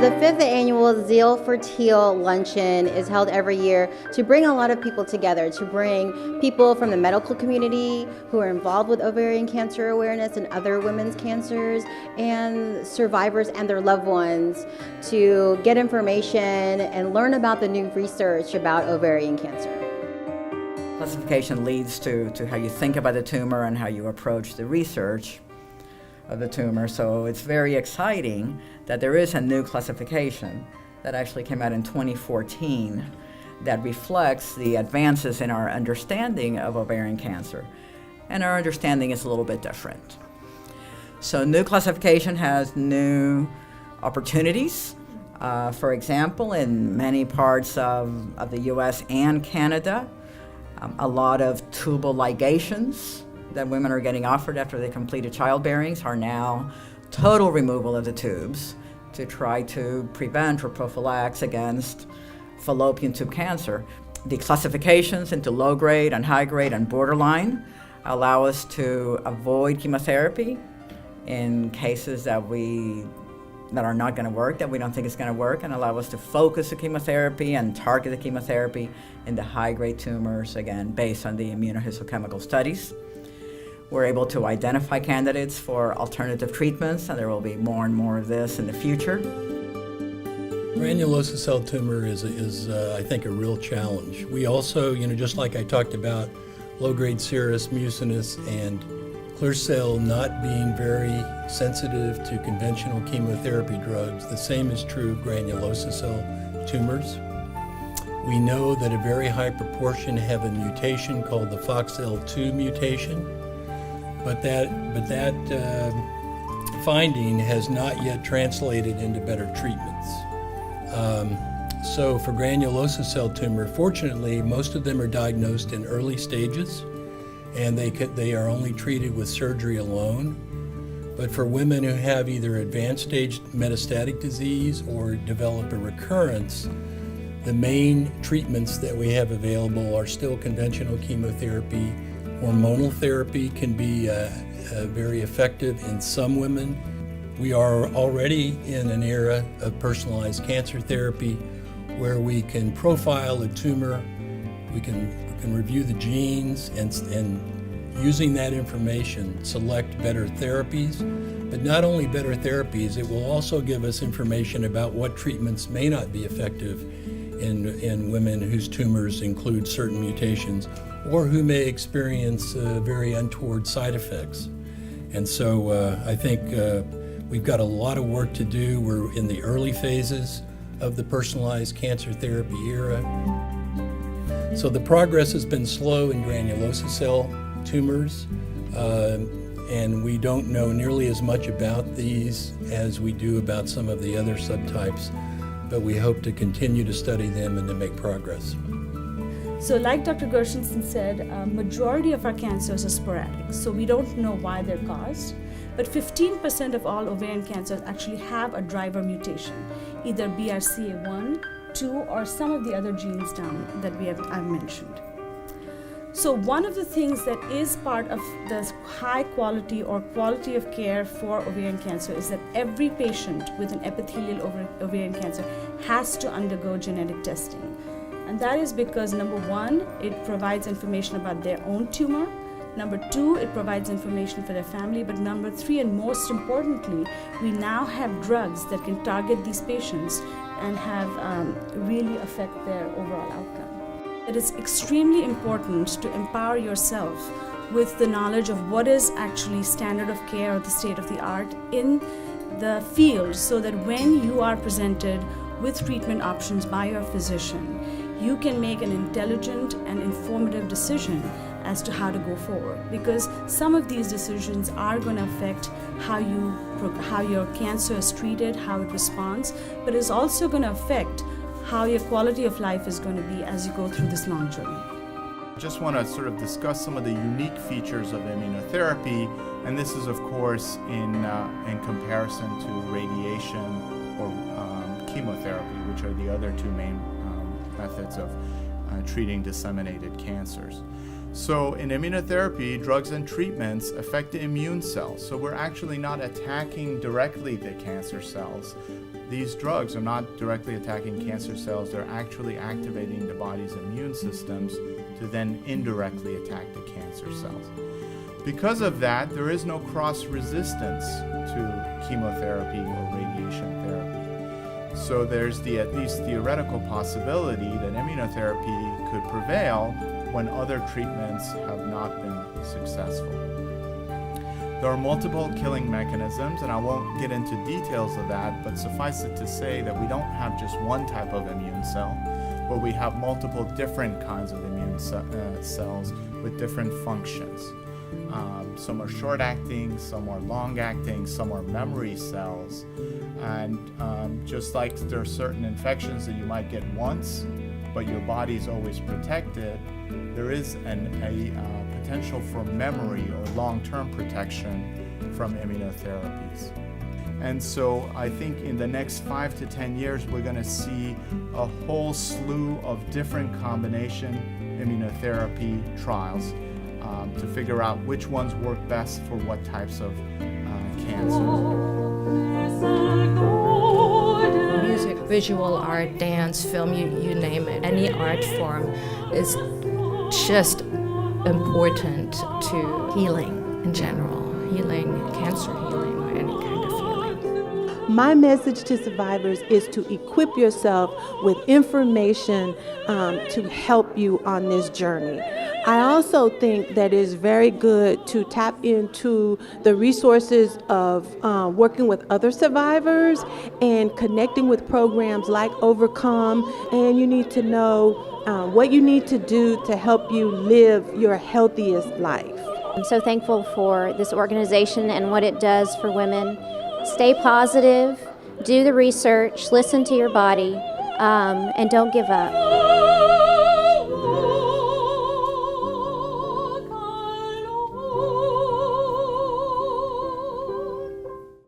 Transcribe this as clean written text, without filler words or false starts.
The fifth annual Zeal for Teal Luncheon is held every year to bring a lot of people together, to bring people from the medical community who are involved with ovarian cancer awareness and other women's cancers, and survivors and their loved ones to get information and learn about the new research about ovarian cancer. Classification leads to how you think about the tumor and how you approach the research of the tumor. So it's very exciting that there is a new classification that actually came out in 2014 that reflects the advances in our understanding of ovarian cancer. And our understanding is a little bit different. So new classification has new opportunities. For example, in many parts of the US and Canada, a lot of tubal ligations that women are getting offered after they completed childbearings are now total removal of the tubes to try to prevent or prophylax against fallopian tube cancer. The classifications into low grade and high grade and borderline allow us to avoid chemotherapy in cases that are not going to work, that we don't think is going to work, and allow us to focus the chemotherapy and target the chemotherapy in the high-grade tumors, again, based on the immunohistochemical studies. We're able to identify candidates for alternative treatments, and there will be more and more of this in the future. Granulosa cell tumor is I think, a real challenge. We also, just like I talked about, low-grade serous, mucinous, and clear cell not being very sensitive to conventional chemotherapy drugs. The same is true of granulosa cell tumors. We know that a very high proportion have a mutation called the FOXL2 mutation, but that finding has not yet translated into better treatments. So for granulosa cell tumor, fortunately, most of them are diagnosed in early stages, and they are only treated with surgery alone. But for women who have either advanced stage metastatic disease or develop a recurrence, the main treatments that we have available are still conventional chemotherapy. Hormonal therapy can be very effective in some women. We are already in an era of personalized cancer therapy where we can profile a tumor, we can review the genes, and using that information select better therapies. But not only better therapies, it will also give us information about what treatments may not be effective in women whose tumors include certain mutations or who may experience very untoward side effects. And so I think we've got a lot of work to do. We're in the early phases of the personalized cancer therapy era. So the progress has been slow in granulosa cell tumors, and we don't know nearly as much about these as we do about some of the other subtypes, but we hope to continue to study them and to make progress. So like Dr. Gershenson said, majority of our cancers are sporadic, so we don't know why they're caused, but 15% of all ovarian cancers actually have a driver mutation, either BRCA1, 2, or some of the other genes down that I've mentioned. So one of the things that is part of the high quality or quality of care for ovarian cancer is that every patient with an epithelial ovarian cancer has to undergo genetic testing. And that is because, number one, it provides information about their own tumor. Number two, it provides information for their family. But number three, and most importantly, we now have drugs that can target these patients and have really affect their overall outcome. It is extremely important to empower yourself with the knowledge of what is actually standard of care or the state of the art in the field, so that when you are presented with treatment options by your physician, you can make an intelligent and informative decision as to how to go forward, because some of these decisions are going to affect how your cancer is treated, how it responds, but it's also going to affect how your quality of life is going to be as you go through this long journey. Just want to sort of discuss some of the unique features of immunotherapy, and this is of course in comparison to radiation or chemotherapy, which are the other two main methods of treating disseminated cancers. So in immunotherapy, drugs and treatments affect the immune cells. So we're actually not attacking directly the cancer cells. These drugs are not directly attacking cancer cells. They're actually activating the body's immune systems to then indirectly attack the cancer cells. Because of that, there is no cross-resistance to chemotherapy or radiation therapy. So there's the at least theoretical possibility that immunotherapy could prevail when other treatments have not been successful. There are multiple killing mechanisms, and I won't get into details of that, but suffice it to say that we don't have just one type of immune cell, but we have multiple different kinds of immune cells with different functions. Some are short-acting, some are long-acting, some are memory cells. And just like there are certain infections that you might get once, but your body is always protected, there is a potential for memory or long-term protection from immunotherapies. And so I think in the next 5 to 10 years, we're going to see a whole slew of different combination immunotherapy trials to figure out which ones work best for what types of cancers. Music, visual art, dance, film, you name it. Any art form is just important to healing in general, healing, cancer healing, or any kind of healing. My message to survivors is to equip yourself with information to help you on this journey. I also think that it's very good to tap into the resources of working with other survivors and connecting with programs like Ovarcome, and you need to know what you need to do to help you live your healthiest life. I'm so thankful for this organization and what it does for women. Stay positive, do the research, listen to your body, and don't give up.